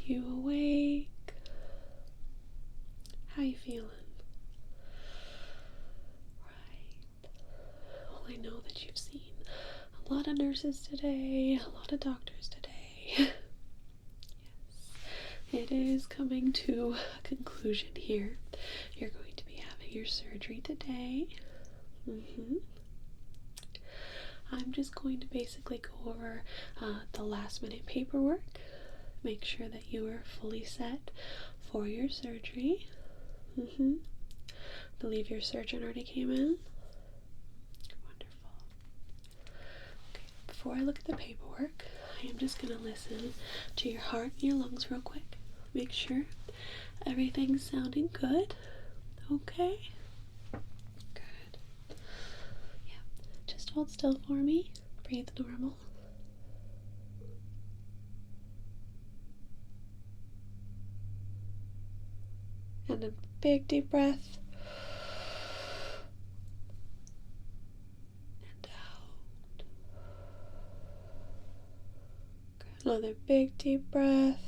you awake? How you feeling? Right. Well, I know that you've seen a lot of nurses today, a lot of doctors today. Yes. It is coming to a conclusion here. You're going to be having your surgery today. I'm just going to basically go over the last minute paperwork. Make sure that you are fully set for your surgery. Believe your surgeon already came in. Wonderful. Okay, before I look at the paperwork, I am just going to listen to your heart and your lungs real quick. Make sure everything's sounding good. Okay? Good. Yeah. Just hold still for me. Breathe normal. And a big deep breath. And out. Good. Another big deep breath.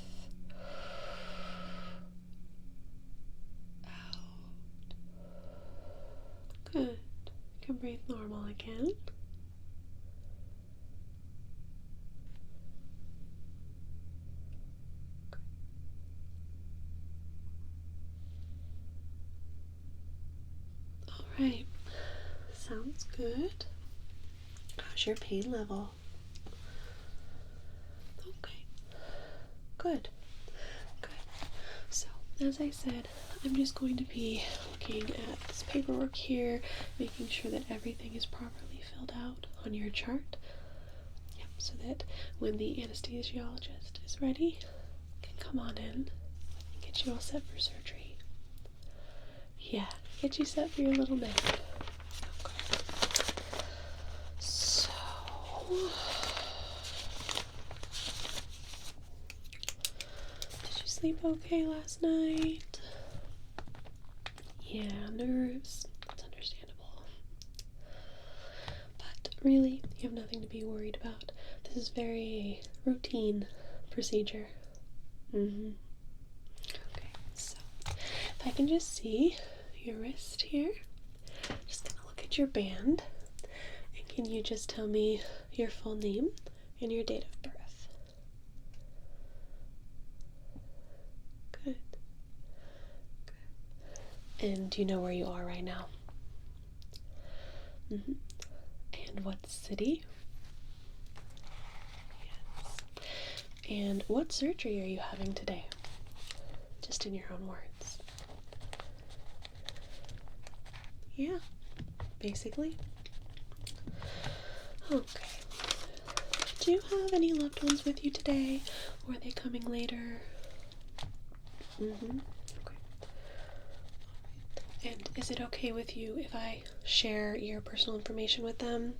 Out. Good. You can breathe normal again. Alright, sounds good. How's your pain level? Okay, good. So, as I said, I'm just going to be looking at this paperwork here, making sure that everything is properly filled out on your chart. Yep, so that when the anesthesiologist is ready, can come on in and get you all set for surgery. Yeah, get you set for your little nap. Okay. So, did you sleep okay last night? Yeah, nerves. That's understandable. But really, you have nothing to be worried about. This is very routine procedure. Okay, so if I can just see your wrist here, just gonna look at your band, and can you just tell me your full name and your date of birth? Good. And do you know where you are right now? And what city? Yes. And what surgery are you having today? Just in your own words. Yeah, basically. Okay. Do you have any loved ones with you today, or are they coming later? Okay. And is it okay with you if I share your personal information with them?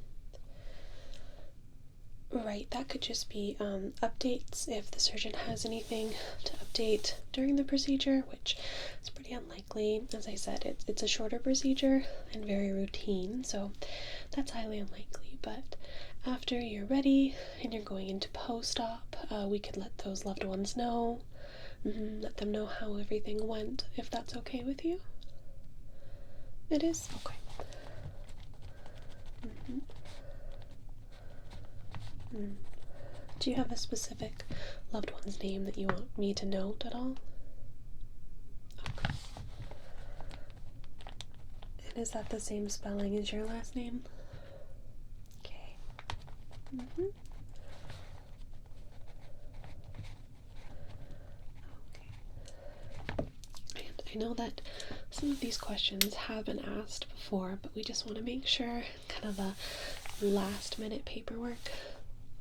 Right, that could just be updates if the surgeon has anything to update during the procedure, which is pretty unlikely. As I said, it's a shorter procedure and very routine, so that's highly unlikely. But after you're ready and you're going into post-op, we could let those loved ones know, let them know how everything went, if that's okay with you. It is? Okay. Do you have a specific loved one's name that you want me to note at all? Okay. And is that the same spelling as your last name? Okay. Okay. And I know that some of these questions have been asked before, but we just want to make sure, kind of the last minute paperwork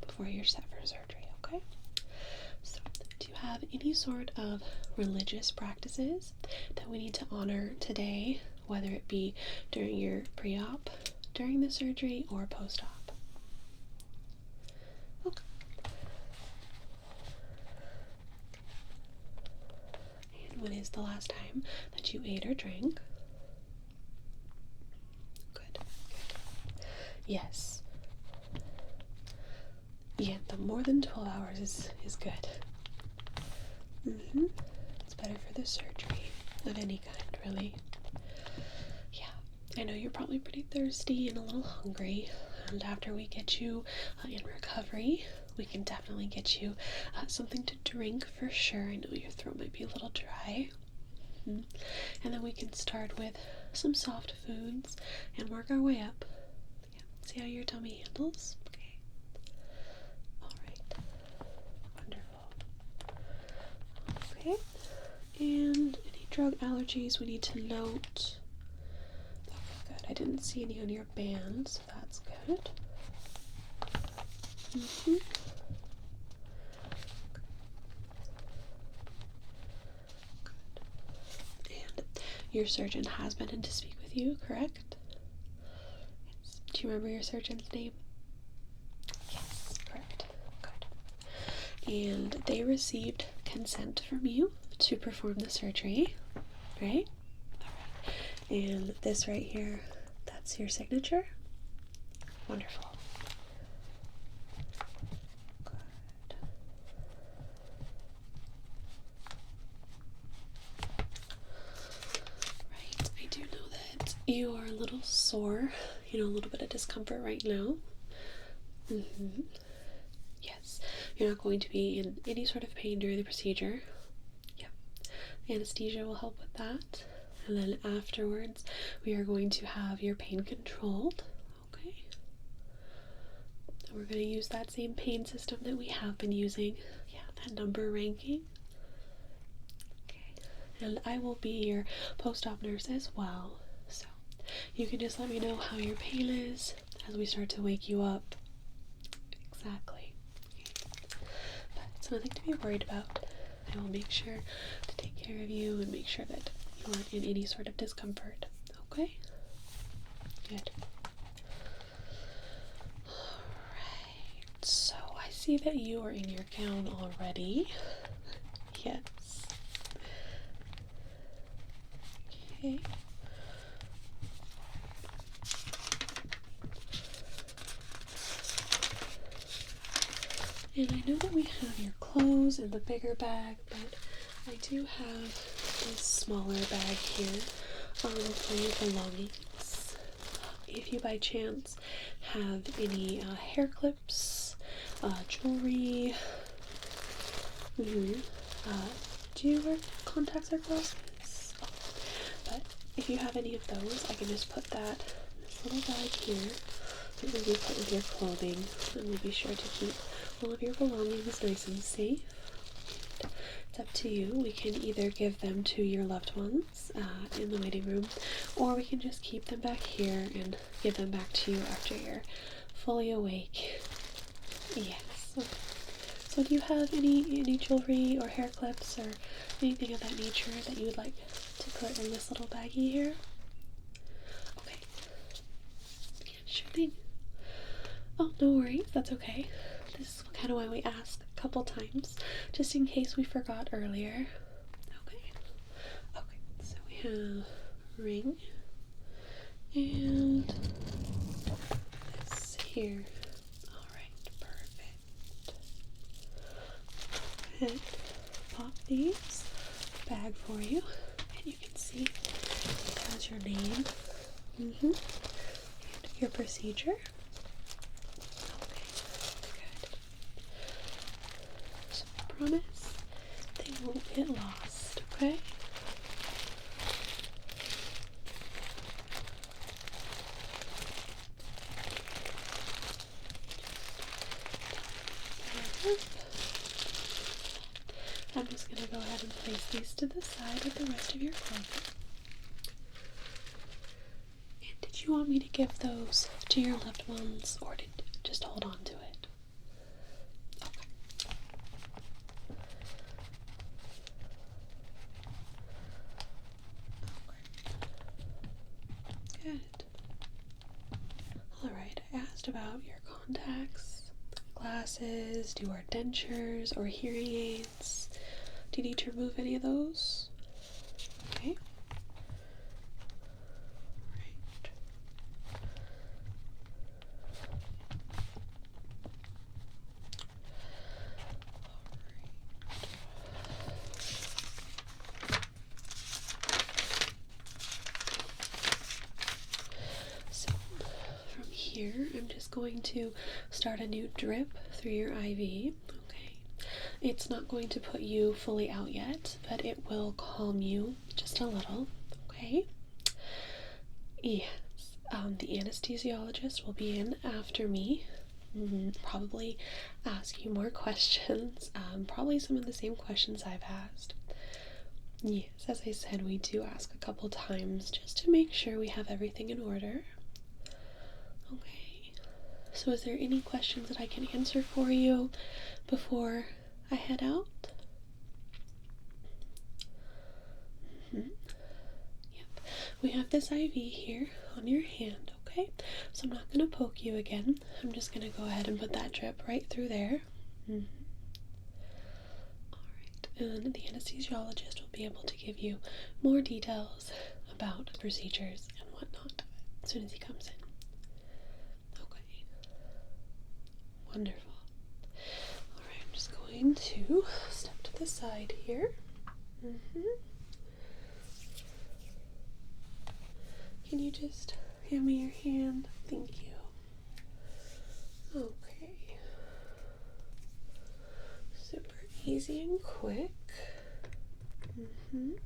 before you're set for surgery, okay? So, do you have any sort of religious practices that we need to honor today, whether it be during your pre-op, during the surgery, or post-op? Okay. And when is the last time that you ate or drank? Good. Yes. Yeah, the more than 12 hours is good. It's better for the surgery of any kind, really. Yeah, I know you're probably pretty thirsty and a little hungry, and after we get you in recovery, we can definitely get you something to drink for sure. I know your throat might be a little dry. And then we can start with some soft foods and work our way up. Yeah. See how your tummy handles? Okay. Alright. Wonderful. Okay. And any drug allergies we need to note? Okay, good. I didn't see any on your band, so that's good. Your surgeon has been in to speak with you, correct? Yes. Do you remember your surgeon's name? Yes, correct. Good. And they received consent from you to perform the surgery, right? Alright. And this right here, that's your signature? Wonderful. You are a little sore, a little bit of discomfort right now. Yes, you're not going to be in any sort of pain during the procedure. Yep, anesthesia will help with that. And then afterwards, we are going to have your pain controlled. Okay. And we're going to use that same pain system that we have been using. Yeah, that number ranking. Okay. And I will be your post-op nurse as well. So you can just let me know how your pain is as we start to wake you up. Exactly. But it's nothing to be worried about. I will make sure to take care of you and make sure that you aren't in any sort of discomfort. Okay? Good. Alright, so I see that you are in your gown already. Yes. Okay. And I know that we have your clothes in the bigger bag, but I do have this smaller bag here for your belongings. If you by chance have any hair clips, jewelry, do you wear contacts or glasses? Oh. But if you have any of those, I can just put that in this little bag here. It will be put with your clothing, and we'll be sure to keep all of your belongings nice and safe. It's up to you. We can either give them to your loved ones in the waiting room, or we can just keep them back here and give them back to you after you're fully awake. Yes. So do you have any jewelry or hair clips or anything of that nature that you would like to put in this little baggie here? Okay. Yeah, sure thing. Oh, no worries. That's okay. This is kind of why we asked a couple times, just in case we forgot earlier. Okay. Okay, so we have ring and this here. Alright, perfect. And pop these bag for you, and you can see it has your name and your procedure. Promise they won't get lost, okay? I'm just going to go ahead and place these to the side with the rest of your clothing. And did you want me to give those to your loved ones, or just hold on to it? Good. Alright, I asked about your contacts, glasses, do you wear dentures or hearing aids? Do you need to remove any of those? Okay. Alright. just going to start a new drip through your IV. Okay. It's not going to put you fully out yet, but it will calm you just a little. Okay. Yes. The anesthesiologist will be in after me. Probably ask you more questions. Probably some of the same questions I've asked. Yes, as I said, we do ask a couple times just to make sure we have everything in order. Okay. So is there any questions that I can answer for you before I head out? Yep. We have this IV here on your hand, okay? So I'm not going to poke you again. I'm just going to go ahead and put that drip right through there. Alright, and the anesthesiologist will be able to give you more details about procedures and whatnot as soon as he comes in. Okay. Wonderful. Alright, I'm just going to step to the side here. Can you just hand me your hand? Thank you. Okay. Super easy and quick. Alright.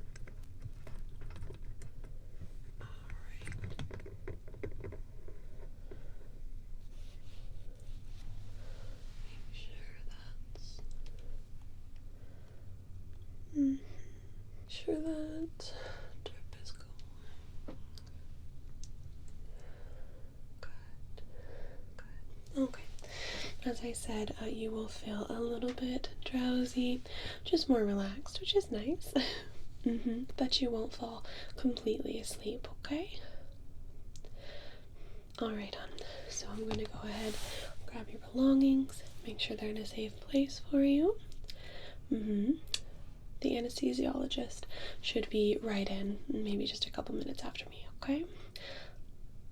Make sure that's sure that drip is going. Good. Okay. As I said, you will feel a little bit drowsy, just more relaxed, which is nice. But you won't fall completely asleep, okay? Alright, so I'm going to go ahead, grab your belongings, make sure they're in a safe place for you. The anesthesiologist should be right in, maybe just a couple minutes after me, okay?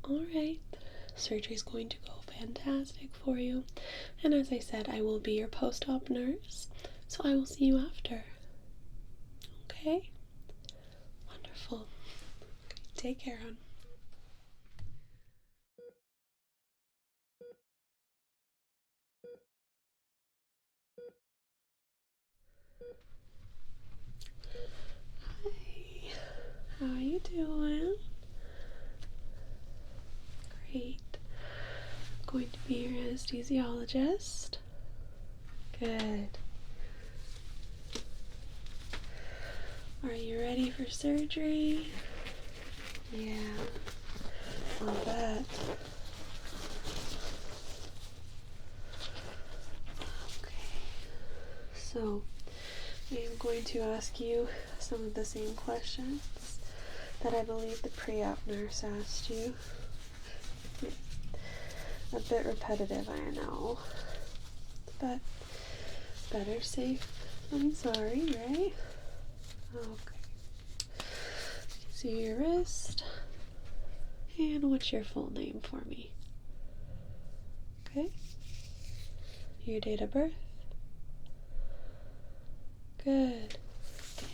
Alright, surgery's going to go fantastic for you. And as I said, I will be your post-op nurse, so I will see you after. Okay? Wonderful. Take care, hon. Hi. How are you doing? Great. I'm going to be your anesthesiologist. Good. Are you ready for surgery? Yeah. I'll bet. Okay. So, I am going to ask you some of the same questions that I believe the pre-op nurse asked you. A bit repetitive, I know, but better safe than sorry, right? Okay. See your wrist. And what's your full name for me? Okay. Your date of birth. Good. Okay.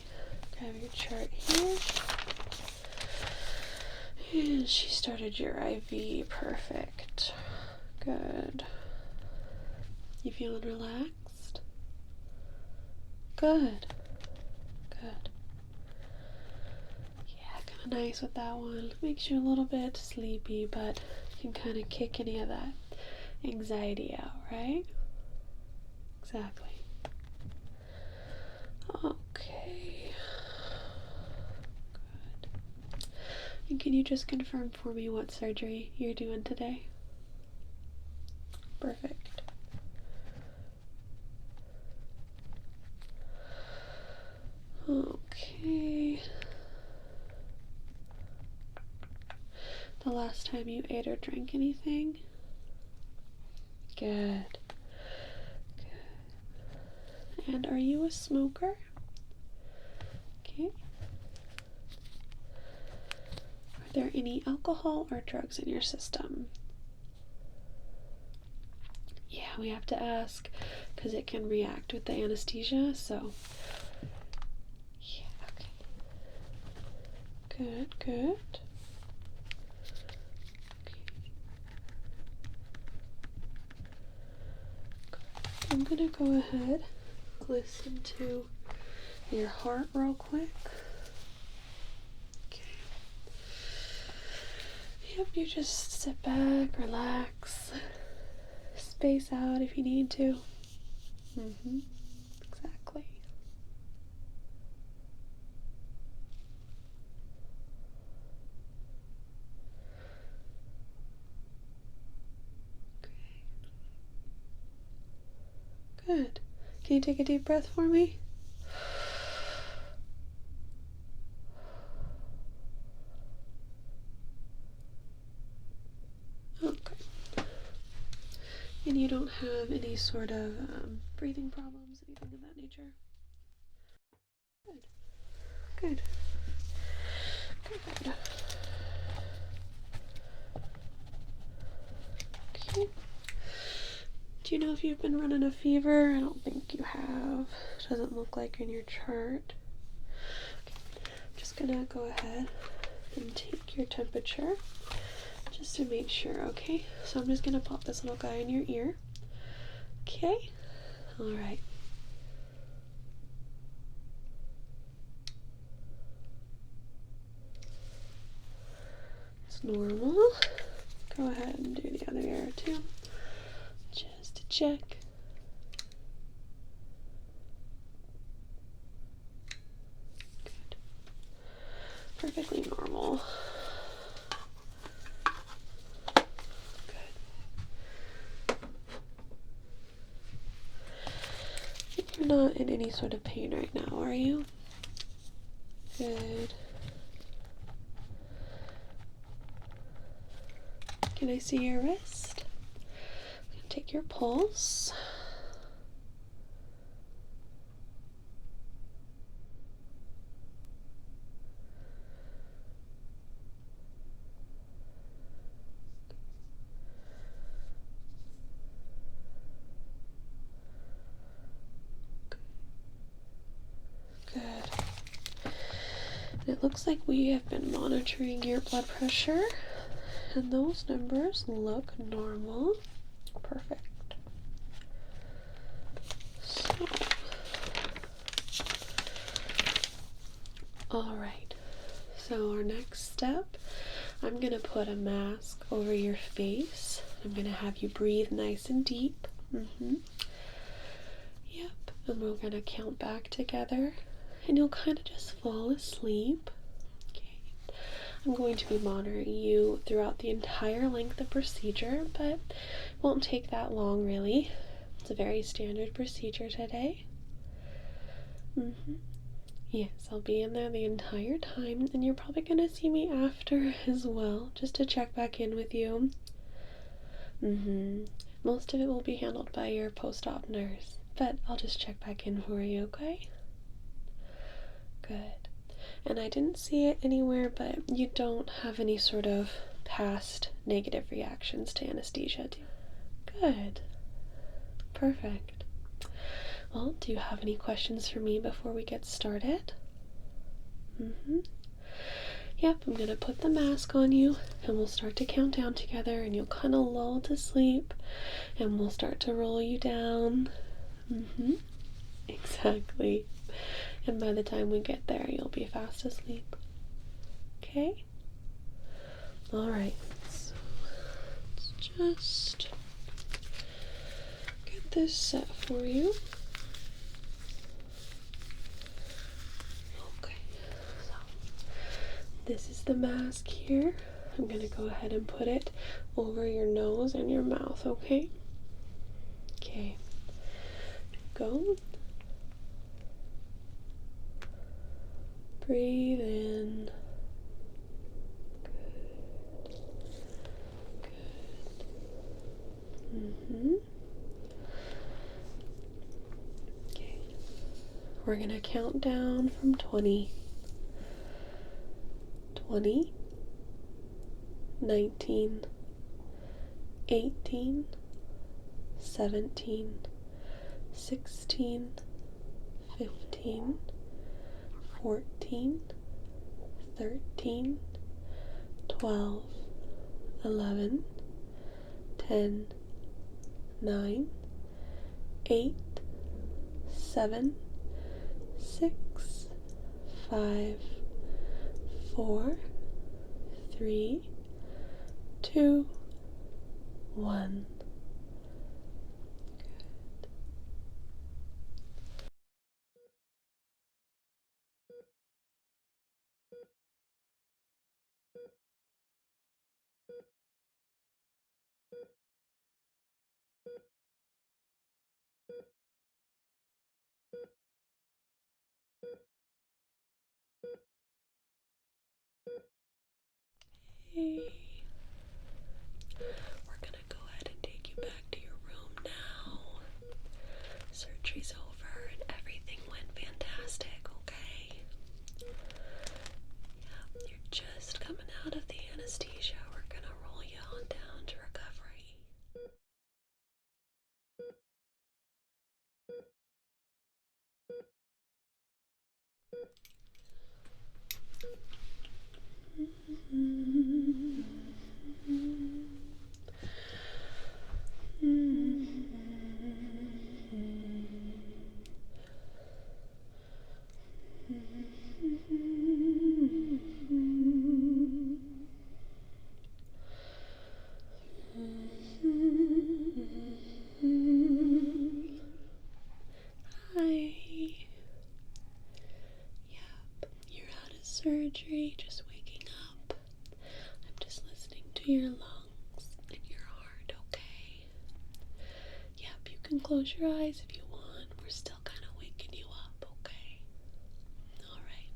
Grab your chart here. And she started your IV. Perfect. Good. You feeling relaxed? Good. Good. Yeah, kind of nice with that one. Makes you a little bit sleepy, but can kind of kick any of that anxiety out, right? Exactly. Okay. Good. And can you just confirm for me what surgery you're doing today? Perfect. Okay. The last time you ate or drank anything? Good. Good. And are you a smoker? Okay. Are there any alcohol or drugs in your system? Yeah, we have to ask because it can react with the anesthesia, so yeah, okay. Good, good. Okay. I'm gonna go ahead, listen to your heart real quick. Okay. Yep, you just sit back, relax, space out if you need to. Exactly. Good. Can you take a deep breath for me? Okay. And you don't have any sort of breathing problems, anything of that nature? Good. Good. Good. Okay. Do you know if you've been running a fever? I don't think you have. Doesn't look like in your chart. Okay. I'm just gonna go ahead and take your temperature just to make sure, okay? So I'm just gonna pop this little guy in your ear. Okay? Alright. It's normal. Go ahead and do the other ear too. Just to check. Good. Perfectly normal. You're not in any sort of pain right now, are you? Good. Can I see your wrist? I'm gonna take your pulse. Good. It looks like we have been monitoring your blood pressure, and those numbers look normal. Perfect. So, alright. So our next step, I'm going to put a mask over your face. I'm going to have you breathe nice and deep. Yep. And we're going to count back together, and you'll kind of just fall asleep. Okay. I'm going to be monitoring you throughout the entire length of procedure, but it won't take that long really. It's a very standard procedure today. Yes, I'll be in there the entire time, and you're probably going to see me after as well, just to check back in with you. Most of it will be handled by your post-op nurse, but I'll just check back in for you, okay? Good. And I didn't see it anywhere, but you don't have any sort of past negative reactions to anesthesia, do you? Good. Perfect. Well, do you have any questions for me before we get started? Yep, I'm gonna put the mask on you, and we'll start to count down together, and you'll kind of lull to sleep, and we'll start to roll you down. Exactly. And by the time we get there, you'll be fast asleep. Okay? Alright, so let's just get this set for you. Okay, so this is the mask here. I'm going to go ahead and put it over your nose and your mouth, okay? Okay. Go. Breathe in. Good. Okay. We're going to count down from 20. 20. 19. 18. 17. 16. 15. 14, 13, 12, 11, 10, 9, 8, 7, 6, 5, 4, 3, 2, 1. Okay. We're gonna go ahead and take you back to your room now. Surgery's over and everything went fantastic, okay? Yeah, you're just coming out of the anesthesia. We're gonna roll you on down to recovery. Hi. Yep, you're out of surgery, just waking up. I'm just listening to your lungs and your heart, okay? Yep, you can close your eyes if you want. We're still kind of waking you up, okay? All right.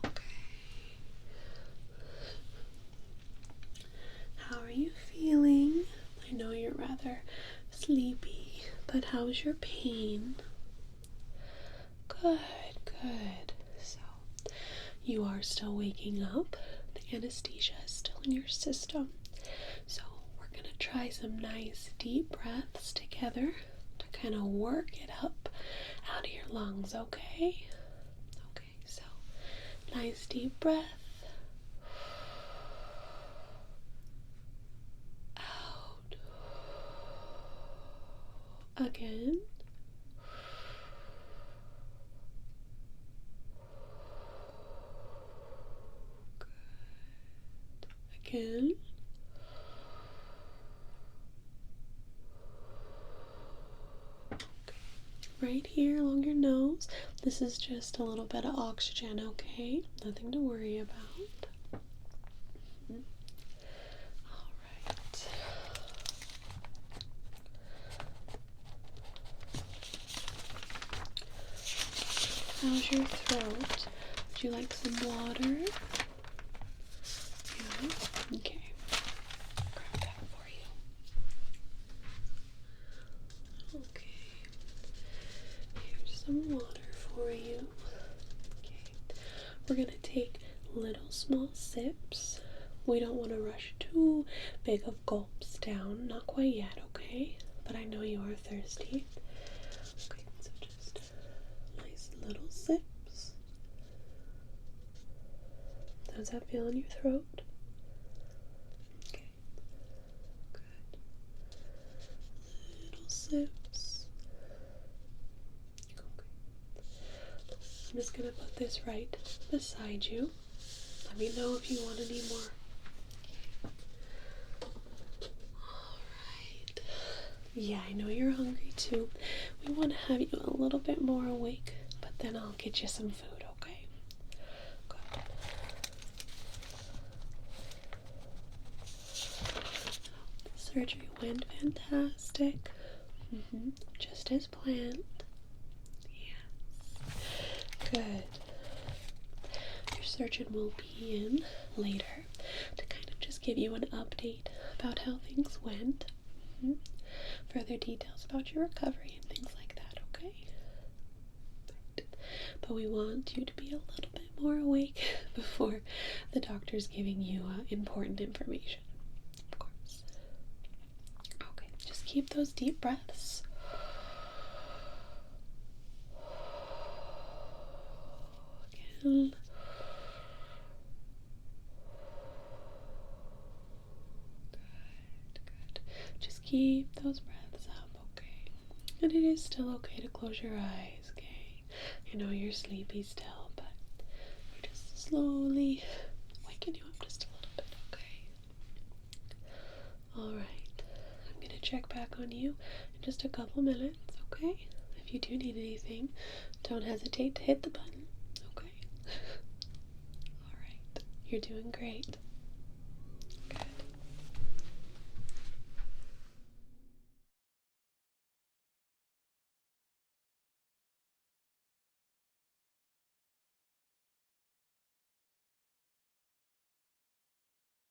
Okay. How are you feeling? I know you're rather sleepy, but how's your pain? Good, good. So, you are still waking up. The anesthesia is still in your system. So, we're going to try some nice deep breaths together to kind of work it up out of your lungs, okay? Okay, so nice deep breath. Out. Again. Good. Again. Right here along your nose. This is just a little bit of oxygen, okay? Nothing to worry about. Alright. How's your throat? Would you like some water? Yeah? Okay. Grab that for you. Okay. Here's some water for you. Okay. We're going to take little small sips. We don't want to rush too big of gulps down. Not quite yet, okay? But I know you are thirsty. Okay, so just nice little sips. How's that feel in your throat? Okay. Good. Little sips. Okay. I'm just gonna put this right beside you. Let me know if you want any more. Alright. Yeah, I know you're hungry too. We want to have you a little bit more awake, but then I'll get you some food, okay? Good. Surgery went fantastic. Just as planned. Yes. Good. Your surgeon will be in later to kind of just give you an update about how things went. Further details about your recovery and things like that, okay? Right. but we want you to be a little bit more awake before the doctor's giving you important information. Of course. Okay, just keep those deep breaths. Again. Good. Just keep those breaths up, okay? And it is still okay to close your eyes, okay? I know you're sleepy still, but we're just slowly waking you up just a little bit, okay? Alright. I'm gonna check back on you in just a couple minutes, okay? If you do need anything, don't hesitate to hit the button, okay? Alright. You're doing great.